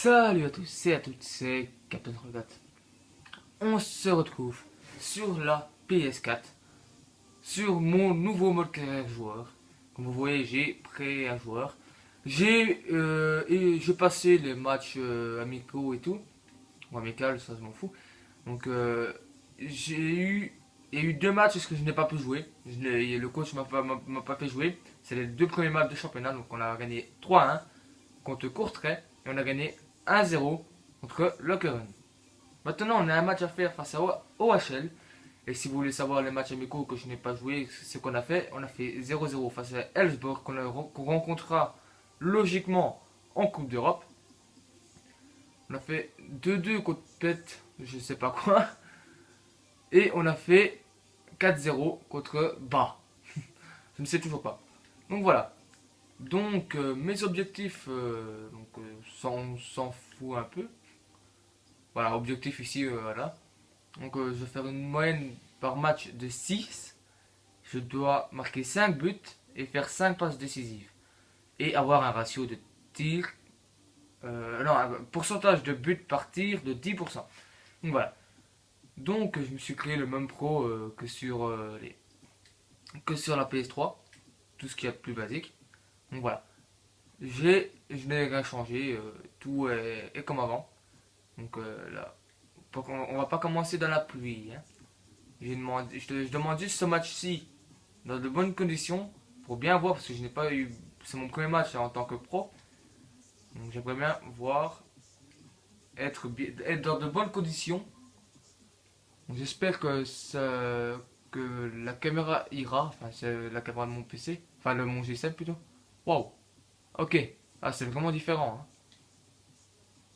Salut à tous et à toutes, c'est Captain Regat. On se retrouve sur la PS4, sur mon nouveau mode carrière joueur. Comme vous voyez, j'ai pris un joueur. J'ai passé les matchs amicaux et tout, ou amical, ça je m'en fous. Donc il y a eu deux matchs que je n'ai pas pu jouer. Le coach m'a pas fait jouer. C'est les deux premiers matchs de championnat, donc on a gagné 3-1 contre Courtrai et on a gagné 1-0 contre Lokeren. Maintenant, on a un match à faire face à OHL. Et si vous voulez savoir les matchs amicaux que je n'ai pas joué, ce qu'on a fait, on a fait 0-0 face à Elfsborg qu'on rencontrera logiquement en Coupe d'Europe. On a fait 2-2 contre Pet, je sais pas quoi. Et on a fait 4-0 contre Bas. Je ne sais toujours pas. Donc voilà. Donc mes objectifs, on s'en fout un peu. Voilà, objectif ici, voilà. Donc je vais faire une moyenne par match de 6. Je dois marquer 5 buts et faire 5 passes décisives. Et avoir un ratio de tir, non, un pourcentage de buts par tir de 10%. Donc voilà. Donc je me suis créé le même pro que sur la PS3. Tout ce qu'il y a de plus basique. Donc voilà. Je n'ai rien changé. Tout est comme avant. Donc là. On va pas commencer dans la pluie. Hein. Je demande juste ce match-ci dans de bonnes conditions pour bien voir parce que je n'ai pas eu. C'est mon premier match en tant que pro. Donc j'aimerais bien voir être dans de bonnes conditions. J'espère que la caméra ira. Enfin, c'est la caméra de mon PC. Enfin, mon GSM plutôt. Waouh! Ok. Ah, c'est vraiment différent. Hein.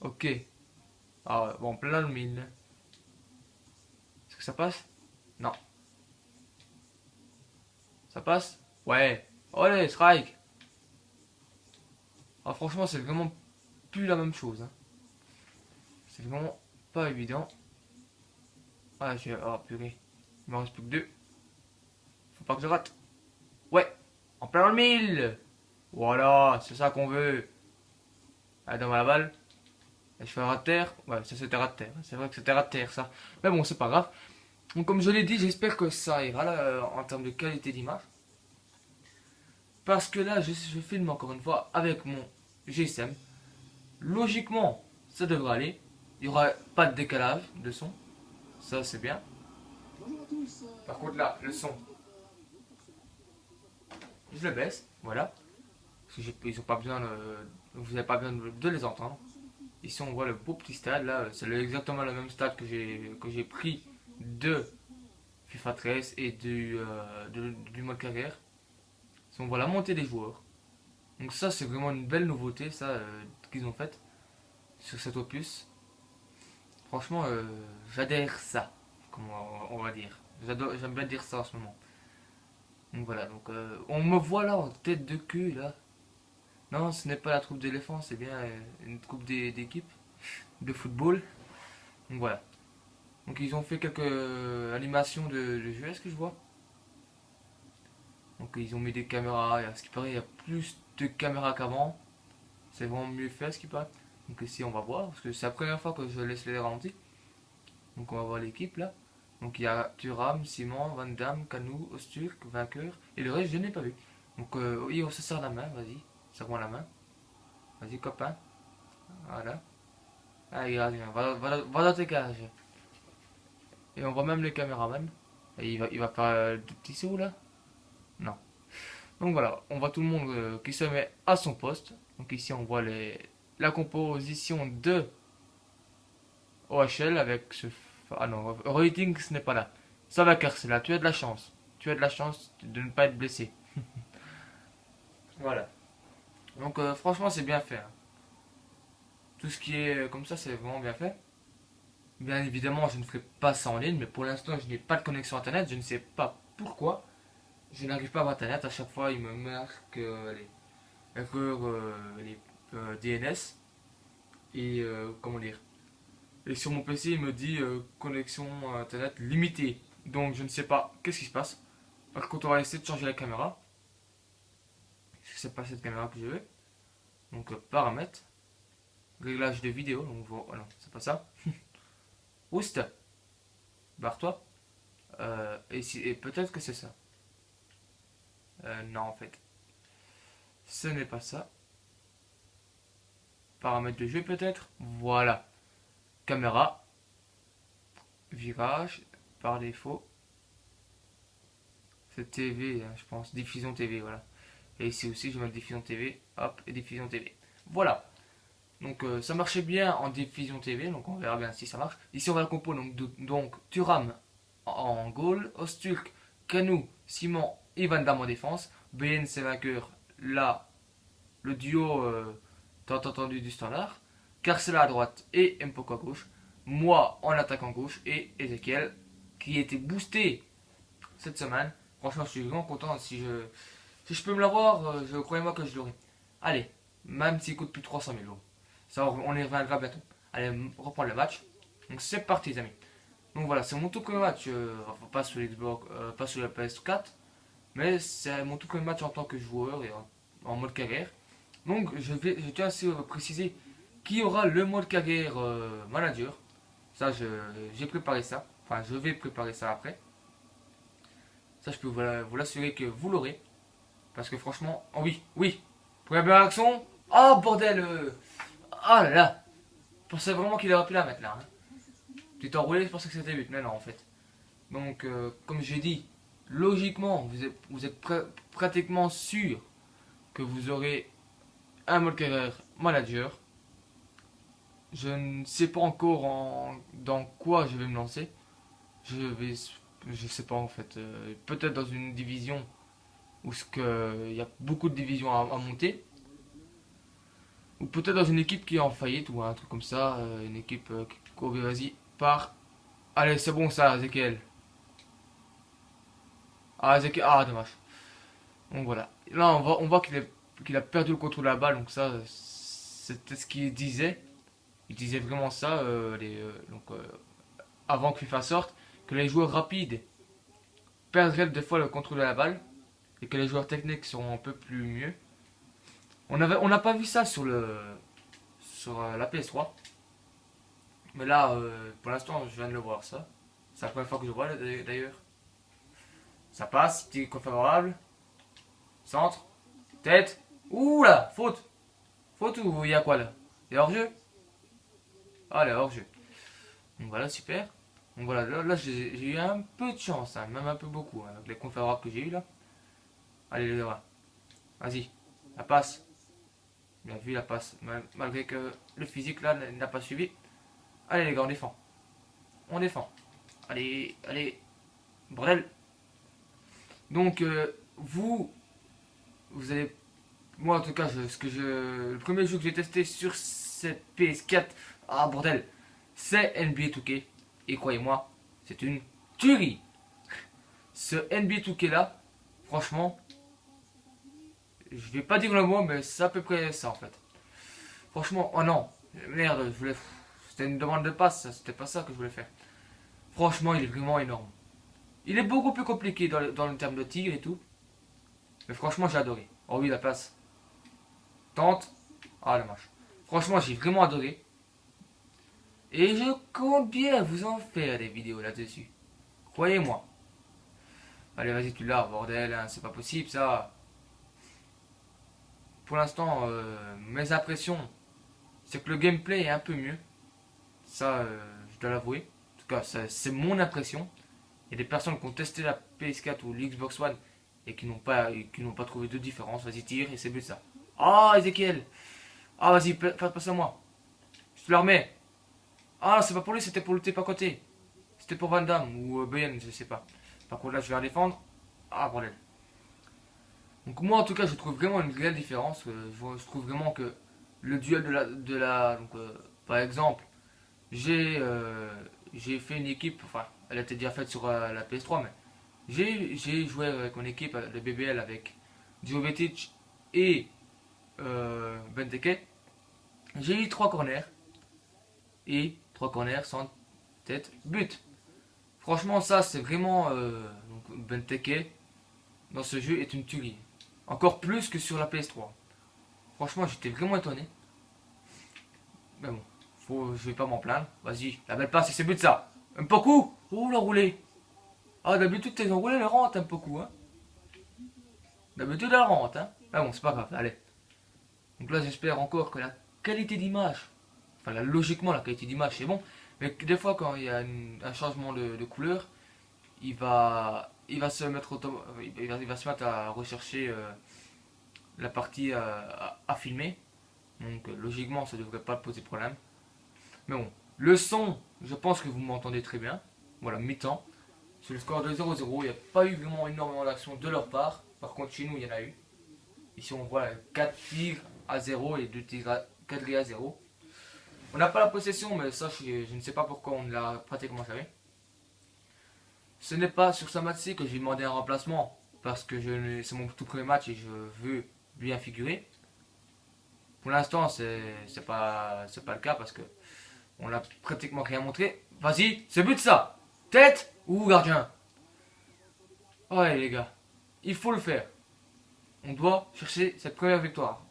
Ok. Ah, bon, plein le mille. Est-ce que ça passe? Non. Ça passe? Ouais. Allez, strike. Ah, franchement, c'est vraiment plus la même chose. Hein. C'est vraiment pas évident. Ah, oh, purée. Il m'en reste plus que deux. Faut pas que je rate. Ouais. En plein dans le mille. Voilà, c'est ça qu'on veut. Allez, donne-moi la balle. Et je fais un rat de terre. Ouais, ça c'était rat de terre. C'est vrai que c'était rat de terre, ça. Mais bon, c'est pas grave. Donc, comme je l'ai dit, j'espère que ça ira là, en termes de qualité d'image. Parce que là, je filme encore une fois avec mon GSM. Logiquement, ça devrait aller. Il n'y aura pas de décalage de son. Ça, c'est bien. Par contre, là, le son, je le baisse. Voilà. Parce que ils ont pas besoin vous n'avez pas besoin de les entendre. Ici, on voit le beau petit stade. Là, c'est exactement le même stade que j'ai pris de FIFA 13 et du mode carrière. On voit la montée des joueurs. Donc ça, c'est vraiment une belle nouveauté, ça, qu'ils ont faite sur cet opus. Franchement, j'adhère ça, comme on va dire. J'aime bien dire ça en ce moment. Donc voilà, donc on me voit là en tête de queue là. Non, ce n'est pas la troupe d'éléphants, c'est bien une troupe d'équipe de football. Donc voilà. Donc ils ont fait quelques animations de jeu, est-ce que je vois? Donc ils ont mis des caméras, et à ce qui paraît il y a plus de caméras qu'avant. C'est vraiment mieux fait à ce qui paraît. Donc ici on va voir, parce que c'est la première fois que je laisse les ralentis. Donc on va voir l'équipe là. Donc il y a Thuram, Simon, Van Damme, Kanou, Osturk, vainqueur. Et le reste je n'ai pas vu. Donc oui, on se serre la main, vas-y. Serre-moi la main. Vas-y copain. Voilà. Allez, viens, va dans tes cages. Et on voit même les caméramans. Et il va faire des petits sauts là. Non. Donc voilà, on voit tout le monde qui se met à son poste. Donc ici on voit la composition de OHL avec ce... Ah non, Rating ce n'est pas là. Ça va c'est là, tu as de la chance. Tu as de la chance de ne pas être blessé. Voilà. Donc franchement c'est bien fait. Hein. Tout ce qui est comme ça c'est vraiment bien fait. Bien évidemment je ne ferai pas ça en ligne, mais pour l'instant je n'ai pas de connexion internet, je ne sais pas pourquoi. Je n'arrive pas à avoir internet, à chaque fois il me marque les erreurs, les DNS. Et comment dire. Et sur mon PC il me dit connexion internet limitée. Donc je ne sais pas qu'est-ce qui se passe. Par contre on va essayer de changer la caméra. C'est pas cette caméra que je veux. Donc paramètres. réglage de vidéo. Donc, oh non, c'est pas ça. Oust, barre-toi. Et peut-être que c'est ça. Non, en fait, ce n'est pas ça. Paramètres de jeu, peut-être. Voilà. Caméra. Virage. Par défaut. C'est TV, hein, je pense. Diffusion TV, voilà. Et ici aussi, je vais mettre diffusion TV. Hop, et diffusion TV. Voilà. Donc ça marchait bien en diffusion TV, donc on verra bien si ça marche. Ici on va la compo, donc Thuram en goal, Ostulk, Kanou, Simon et Van Damme en défense. BN c'est vainqueur, là le duo tant entendu du standard. Carcela à droite et Mpoko à gauche. Moi en attaque en gauche et Ezekiel qui était boosté cette semaine. Franchement je suis vraiment content, si je peux me l'avoir, je croyez-moi que je l'aurai. Allez, même s'il coûte plus de 300 000 euros. Ça, on y reviendra bientôt. Allez, on reprend le match. Donc c'est parti les amis. Donc voilà, c'est mon tout premier match, pas sur l'Xbox, pas sur la PS4, mais c'est mon tout premier match en tant que joueur et en mode carrière. Donc je tiens aussi à préciser qu'il y aura le mode carrière manager. Ça, j'ai préparé ça. Enfin, je vais préparer ça après. Ça, je peux vous l'assurer que vous l'aurez. Parce que franchement, oh oui, oui. Première action. Oh bordel. Ah là là. Je pensais vraiment qu'il aurait pu la mettre là. Hein. Tu t'es enroulé, je pensais que c'était 8, mais non en fait. Donc, comme j'ai dit, logiquement, vous êtes pratiquement sûr que vous aurez un mode carrière manager. Je ne sais pas encore dans quoi je vais me lancer. Je sais pas en fait. Peut-être dans une division où il y a beaucoup de divisions à monter. Ou peut-être dans une équipe qui est en faillite ou un truc comme ça. Une équipe oh, vas-y, part. Allez, c'est bon ça, Ezekiel. Ah, Ezekiel. Ah, dommage. Donc voilà. Là, on voit qu'il a perdu le contrôle de la balle. Donc ça, c'était ce qu'il disait. Il disait vraiment ça avant que FIFA sorte. Que les joueurs rapides perdraient des fois le contrôle de la balle. Et que les joueurs techniques seront un peu plus mieux. On n'a pas vu ça sur la PS3. Mais là, pour l'instant, je viens de le voir ça. C'est la première fois que je vois d'ailleurs. Ça passe, petit coup favorable. Centre, tête. Ouh là, faute. Faute ou il y a quoi là? Il y a hors-jeu? Ah, il y a hors-jeu. Donc voilà, super. Donc voilà, là j'ai eu un peu de chance, hein, même un peu beaucoup, hein, avec les coups favorables que j'ai eu là. Allez les gars, vas-y, la passe. Bien vu la passe, malgré que le physique là n'a pas suivi. Allez les gars, on défend. On défend. Allez, allez. Bordel. Donc vous allez. Moi en tout cas, le premier jeu que j'ai testé sur cette PS4, ah bordel, c'est NBA 2K. Et croyez-moi, c'est une tuerie. Ce NBA 2K là, franchement, je vais pas dire le mot, mais c'est à peu près ça en fait. Franchement, oh non, merde, c'était une demande de passe, c'était pas ça que je voulais faire. Franchement, il est vraiment énorme. Il est beaucoup plus compliqué dans le terme de tir et tout. Mais franchement, j'ai adoré. Oh oui, la passe. Tente. Ah, dommage. Franchement, j'ai vraiment adoré. Et je compte bien vous en faire des vidéos là-dessus. Croyez-moi. Allez, vas-y, tu l'as, bordel, hein, c'est pas possible ça. Pour l'instant, mes impressions, c'est que le gameplay est un peu mieux. Ça, je dois l'avouer. En tout cas, c'est mon impression. Il y a des personnes qui ont testé la PS4 ou l'Xbox One et qui n'ont pas trouvé de différence. Vas-y, tire et c'est but ça. Ah, Ezekiel. Ah, vas-y, passe à moi. Je te la remets. Ah, c'est pas pour lui, c'était pour le TP à côté. C'était pour Van Damme ou BN, je sais pas. Par contre, là, je vais la défendre. Ah, bordel. Donc, moi, en tout cas, je trouve vraiment une réelle différence. Je trouve vraiment que le duel donc, par exemple, j'ai fait une équipe, enfin, elle était déjà faite sur la PS3, mais j'ai joué avec mon équipe de BBL avec Jovetic et Benteke. J'ai eu 3 corners et 3 corners sans tête but. Franchement, ça c'est vraiment donc Benteke dans ce jeu est une tuerie. Encore plus que sur la PS3. Franchement, j'étais vraiment étonné. Mais bon, je vais pas m'en plaindre. Vas-y, la belle passe et c'est but de ça. Mpoku. Oh, l'enroulé. Ah, d'habitude, tes enroulés, les rentrent un Mpoku, hein. D'habitude, elle rentre, hein. Mais bon, c'est pas grave, allez. Donc là, j'espère encore que la qualité d'image, enfin, là, logiquement, la qualité d'image, c'est bon. Mais des fois, quand il y a un changement de couleur, il va se mettre il va se mettre à rechercher la partie à filmer. Donc logiquement ça ne devrait pas poser problème. Mais bon, le son, je pense que vous m'entendez très bien. Voilà, mi-temps. Sur le score de 0-0, il n'y a pas eu vraiment énormément d'action de leur part. Par contre chez nous il y en a eu. Ici on voit 4 tirs à 0 et 2 tirs à 4 à 0. On n'a pas la possession, mais ça je ne sais pas pourquoi on l'a pratiquement fait. Ce n'est pas sur ce match-ci que j'ai demandé un remplacement, parce que c'est mon tout premier match et je veux bien figurer. Pour l'instant, c'est pas le cas parce que on n'a pratiquement rien montré. Vas-y, c'est but ça. Tête ou gardien. Ouais les gars, il faut le faire. On doit chercher cette première victoire.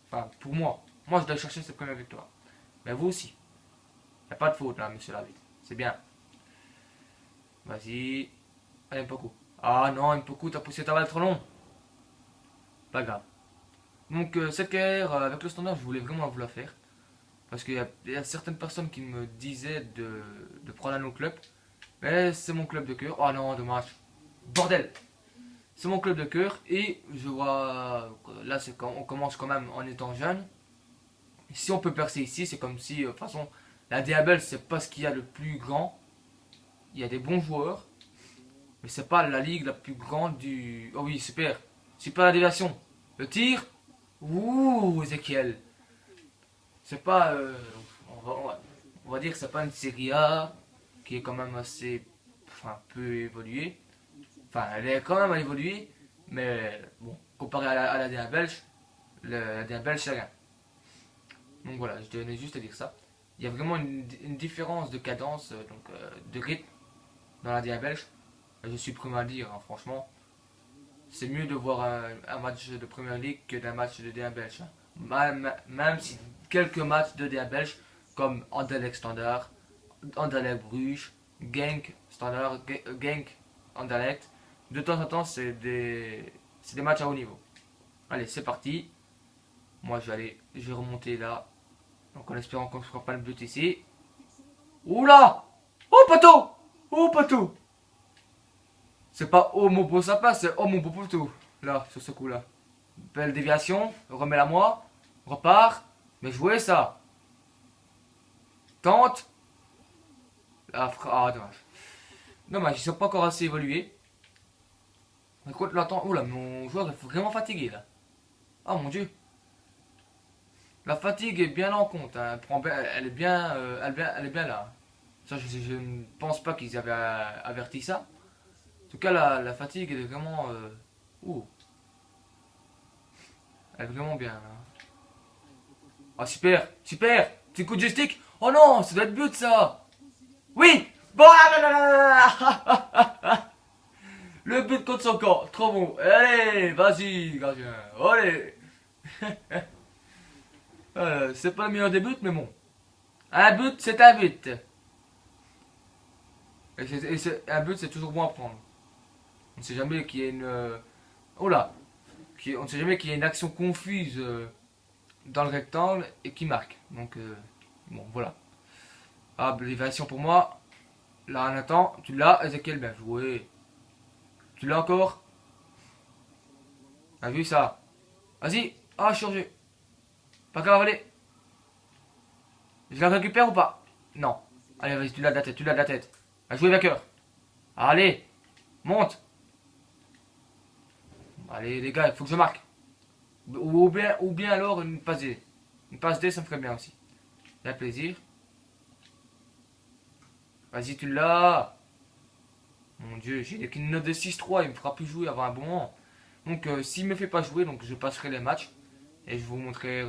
Enfin, pour moi je dois chercher cette première victoire. Mais vous aussi. Il n'y a pas de faute là, monsieur l'arbitre. C'est bien. Vas-y. Allez, Mpoku. Ah non, Mpoku, t'as poussé ta balle trop long. Pas grave. Donc, cette carrière avec le standard, je voulais vraiment vous la faire. Parce qu'il y a certaines personnes qui me disaient de prendre un autre club. Mais c'est mon club de cœur. Oh non, dommage. Bordel! C'est mon club de cœur. Et je vois. Là, c'est quand on commence quand même en étant jeune. Si on peut percer ici, c'est comme si. De toute façon, la Diabel, c'est pas ce qu'il y a le plus grand. Il y a des bons joueurs. Mais c'est pas la ligue la plus grande du. Oh oui, super. Super la déviation. Le tir. Ouh, Ezekiel. C'est pas. On va dire que c'est pas une série A qui est quand même assez. Enfin, peu évoluée. Enfin, elle est quand même à évoluer. Mais bon, comparé à la D1 belge, la D1 belge, c'est rien. Donc voilà, je tenais juste à dire ça. Il y a vraiment une différence de cadence, de rythme dans la D1 belge. Je suis prêt à le dire, hein, franchement. C'est mieux de voir un match de Première Ligue que d'un match de D1 belge. Hein. Même si quelques matchs de D1 belge, comme Anderlecht Standard, Anderlecht Bruges, Genk Standard, Genk Anderlecht, de temps en temps, c'est des matchs à haut niveau. Allez, c'est parti. Moi, je vais remonter là. Donc, en espérant qu'on ne fera pas le but ici. Oula! Oh, poteau! Oh, poteau! C'est pas oh mon beau sapin, c'est oh mon beau poteau. Là, sur ce coup-là. Belle déviation, remets-la moi. Repart. Mais jouez ça. Tente. Ah, dommage. Dommage, ils sont pas encore assez évolués. Écoute, là, attends. Oula, mon joueur est vraiment fatigué là. Oh mon dieu. La fatigue est bien en compte. Hein. Elle est bien, elle est bien là. Ça, je ne pense pas qu'ils avaient averti ça. En tout cas, la fatigue elle est vraiment. Ouh. Elle est vraiment bien là. Ah super, super. Petit coup de joystick. Oh non, ça doit être but ça. Oui. Bon, le but contre son corps, trop bon. Allez, vas-y, gardien. Allez. C'est pas le meilleur des buts, mais bon. Un but, c'est un but. Un but, c'est toujours bon à prendre. On ne sait jamais qu'il y a une. Oh là. On ne sait jamais qu'il y a une action confuse dans le rectangle et qui marque. Donc, bon, voilà. Ah, l'évasion pour moi. Là, Nathan, tu l'as, Ezekiel, bien joué. Tu l'as encore. T'as vu ça? Vas-y. Ah, je suis revenu. Pas grave, allez. Je la récupère ou pas? Non. Allez, vas-y, tu l'as de la tête, tu l'as de la tête. Va jouer vainqueur. Allez, monte. Allez, les gars, il faut que je marque. Ou bien alors une passe D. Une passe D, ça me ferait bien aussi. Ça fait plaisir. Vas-y, tu l'as. Mon dieu, j'ai une note de 6-3, il me fera plus jouer avant un bon moment. Donc, s'il me fait pas jouer, donc je passerai les matchs. Et je vous montrerai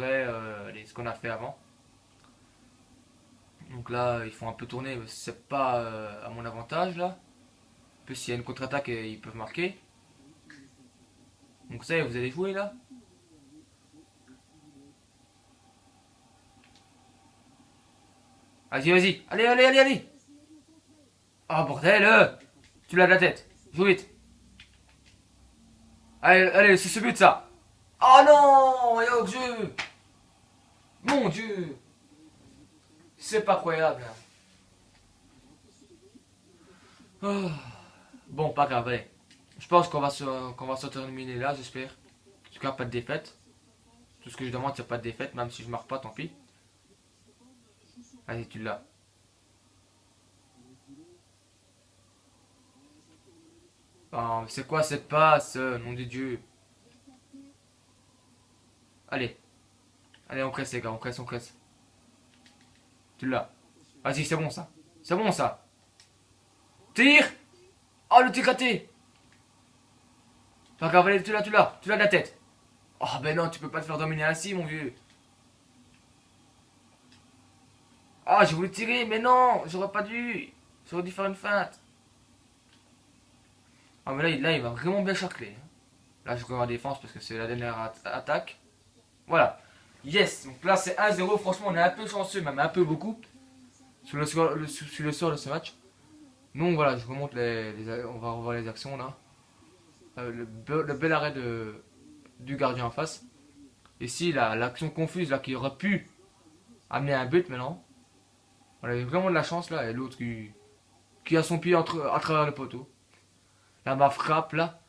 ce qu'on a fait avant. Donc là, ils font un peu tourner, c'est pas à mon avantage là. En plus, s'il y a une contre-attaque, ils peuvent marquer. Donc ça, vous allez jouer là. Vas-y, vas-y. Allez, allez, allez, allez. Oh, bordel. Tu l'as de la tête. Joue vite. Allez, allez, c'est ce but, ça. Oh non, et hors-jeu. Mon Dieu. C'est pas croyable. Oh. Bon, pas grave, allez. Je pense qu'on va se terminer là, j'espère. En tout cas, pas de défaite. Tout ce que je demande, c'est pas de défaite, même si je marque pas, tant pis. Allez, tu l'as. Oh, c'est quoi cette passe, nom de Dieu. Allez, allez, on presse, les gars, on presse, on presse. Tu l'as. Vas-y, c'est bon ça. C'est bon ça. Tire. Oh, le tir raté. Pas grave, allez, tu l'as de la tête. Oh, ben non, tu peux pas te faire dominer ainsi, mon vieux. Ah, j'ai voulu tirer, mais non, j'aurais pas dû. J'aurais dû faire une feinte. Ah, mais là, il va vraiment bien charcler. Là, je regarde la défense parce que c'est la dernière attaque. Voilà. Yes, donc là, c'est 1-0. Franchement, on est un peu chanceux, même un peu beaucoup. Sur sur le sort de ce match. Donc voilà, je vous montre on va revoir les actions là. Le bel arrêt du gardien en face. Ici, l'action confuse là qui aurait pu amener un but maintenant. On avait vraiment de la chance là. Et l'autre qui a son pied à travers le poteau. Là, ma frappe là,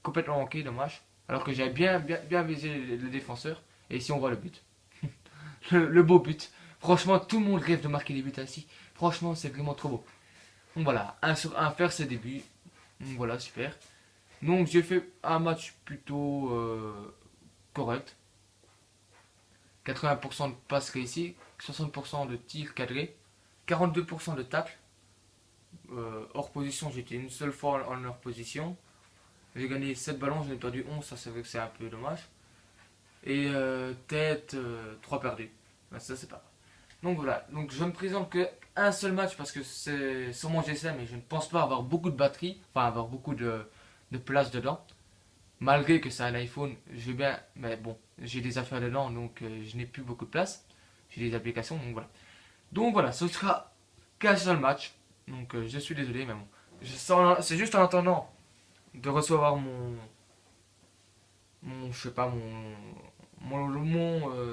complètement manqué, dommage. Alors que j'avais bien visé le défenseur. Et ici, on voit le but. Le beau but. Franchement, tout le monde rêve de marquer des buts ainsi. Franchement, c'est vraiment trop beau. Donc voilà, 1 sur 1 faire ses débuts. Donc voilà, super. Donc j'ai fait un match plutôt correct. 80% de passes réussies, 60% de tirs cadrés, 42% de tacles. Hors position, j'étais une seule fois en hors position. J'ai gagné 7 ballons, j'en ai perdu 11, ça c'est vrai que c'est un peu dommage. Et tête, 3 perdus. Ben, ça c'est pas grave. Donc voilà, donc je ne présente que un seul match parce que c'est sur mon GSM et je ne pense pas avoir beaucoup de batterie, enfin avoir beaucoup de place dedans. Malgré que c'est un iPhone, je vais bien, mais bon, j'ai des affaires dedans donc je n'ai plus beaucoup de place. J'ai des applications, donc voilà. Donc voilà, ce sera qu'un seul match. Donc je suis désolé, mais bon. C'est juste en attendant de recevoir je sais pas, mon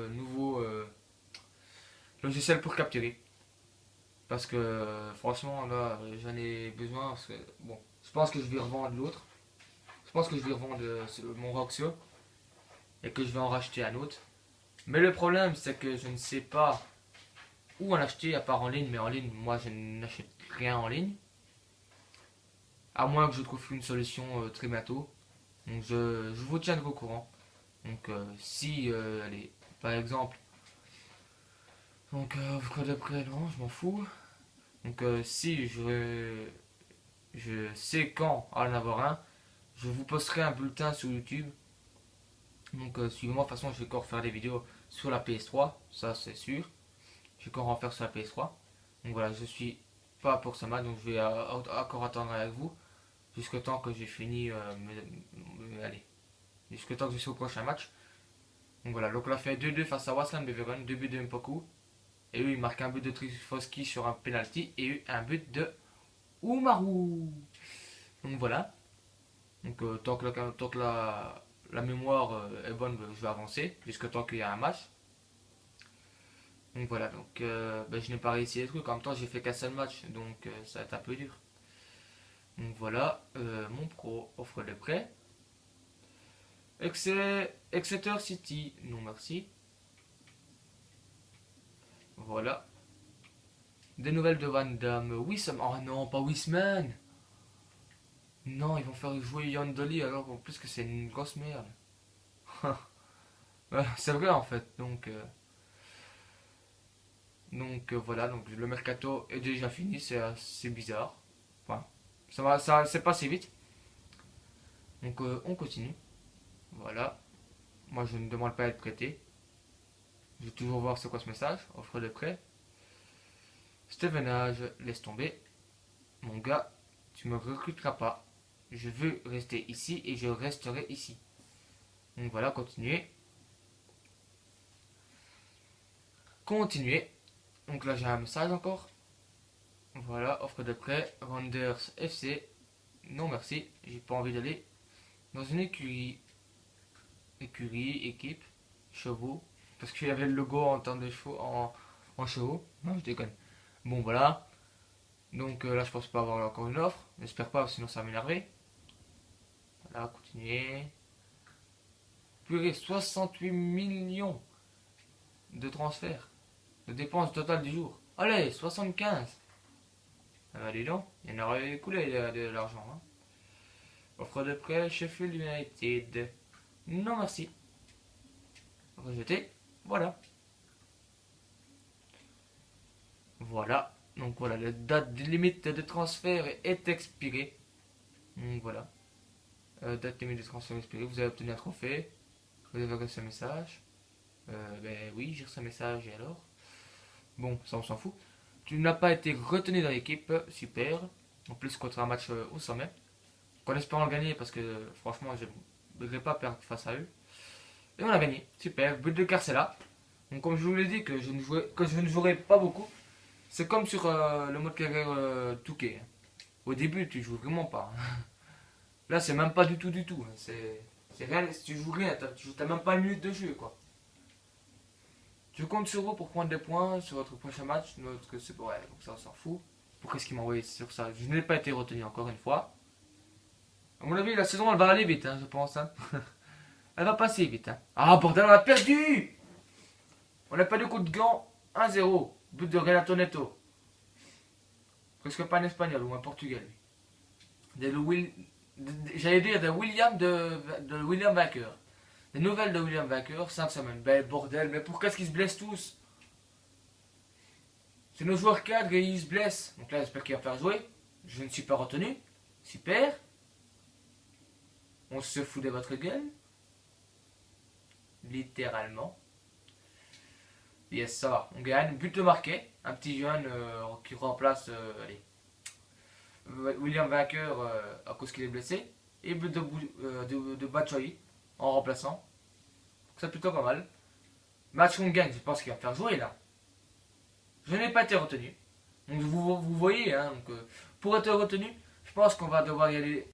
nouveau logiciel pour capturer. Parce que franchement, là, j'en ai besoin. Parce que, bon, je pense que je vais revendre l'autre. Je pense que je vais revendre mon Roxio. Et que je vais en racheter un autre. Mais le problème, c'est que je ne sais pas où en acheter, à part en ligne. Mais en ligne, moi, je n'achète rien en ligne. À moins que je trouve une solution très bientôt. Donc, je vous tiendrai au courant. Donc, si, allez, par exemple. Donc, vous connaissez près, non, je m'en fous. Donc, si je sais quand en avoir un, je vous posterai un bulletin sur YouTube. Donc suivez-moi, de toute façon je vais encore faire des vidéos sur la PS3, ça c'est sûr. Je vais encore en faire sur la PS3. Donc voilà, je suis pas pour ce match, donc je vais encore attendre avec vous. Jusqu'au temps que j'ai fini, allez, jusqu'au temps que je suis au prochain match. Donc voilà, donc on a fait 2-2 face à Waslan Beveren, 2 buts de Mpoku. Et eux ils marquent un but de Trifoski sur un penalty et eux un but de Oumarou. Donc voilà. Donc tant que la mémoire est bonne, je vais avancer jusqu'à temps qu'il y a un match. Donc voilà, donc ben, je n'ai pas réussi les trucs. En même temps, j'ai fait qu'un seul match, donc ça va être un peu dur. Donc voilà, mon pro offre de prêt. Exeter City, non merci. Voilà. Des nouvelles de Van Damme. Wissam. Oh non, pas Wisman. Non, ils vont faire jouer Yandoli alors en plus que c'est une grosse merde. C'est vrai en fait, donc voilà, donc le mercato est déjà fini, c'est assez bizarre. Enfin, c'est passé vite. Donc on continue. Voilà. Moi je ne demande pas à être prêté. Je vais toujours voir c'est quoi ce message. Offre de prêt. Stevenage, laisse tomber. Mon gars, tu me recruteras pas. Je veux rester ici et je resterai ici. Donc voilà, continuez. Continuez. Donc là j'ai un message encore. Voilà, offre de prêt, Randers FC. Non merci, j'ai pas envie d'aller dans une écurie. Écurie, équipe, chevaux. Parce qu'il y avait le logo en termes de chevaux, en chevaux. Non, je déconne. Bon voilà. Donc là je pense pas avoir encore une offre. J'espère pas, sinon ça va m'énerver. Voilà, continuer. Purée, 68 millions de transferts. De dépenses totales du jour. Allez, 75. Ah bah dis donc, il y en aurait écoulé de l'argent. Hein. Offre de prêt, Sheffield United. Non merci. Rejeté. Voilà. Voilà. Donc voilà, la date limite de transfert est expirée. Donc voilà. Date limite de transfert expirée. Vous avez obtenu un trophée. Vous avez reçu un message. Ben oui, j'ai reçu un message et alors. Bon, ça on s'en fout. Tu n'as pas été retenu dans l'équipe. Super. En plus, contre un match au sommet. En espérant le gagner parce que franchement, je ne voudrais pas perdre face à eux. Et on a gagné. Super. But de Carcela. Donc comme je vous l'ai dit que je ne jouerai pas beaucoup. C'est comme sur le mode carrière Touquet. Au début, tu joues vraiment pas. Là, c'est même pas du tout. C'est rien. Si tu joues rien, t'as même pas une minute de jeu, quoi. Je compte sur vous pour prendre des points sur votre prochain match. Notre, c'est ouais, donc ça, on s'en fout. Pourquoi est-ce qu'il m'a envoyé sur ça? Je n'ai pas été retenu encore une fois. À mon avis, la saison, elle va aller vite, hein, je pense. Hein. Elle va passer vite. Hein. Ah, bordel, on a perdu! On a perdu coup de gant 1-0. But de Renato Neto. Presque pas un espagnol ou un portugais, lui. J'allais dire de William Vaquer. Des nouvelles de William Vaquer, 5 semaines. Ben bordel, mais pourquoi est-ce qu'ils se blessent tous? C'est nos joueurs cadres et ils se blessent. Donc là, j'espère qu'il va faire jouer. Je ne suis pas retenu. Super. On se fout de votre gueule. Littéralement. Yes, ça va. On gagne. But de marqué. Un petit jeune qui remplace allez, William Vaquer à cause qu'il est blessé. Et but de Batshuayi en remplaçant. C'est plutôt pas mal. Match qu'on gagne, je pense qu'il va faire jouer là. Je n'ai pas été retenu. Donc vous voyez, hein, donc, pour être retenu, je pense qu'on va devoir y aller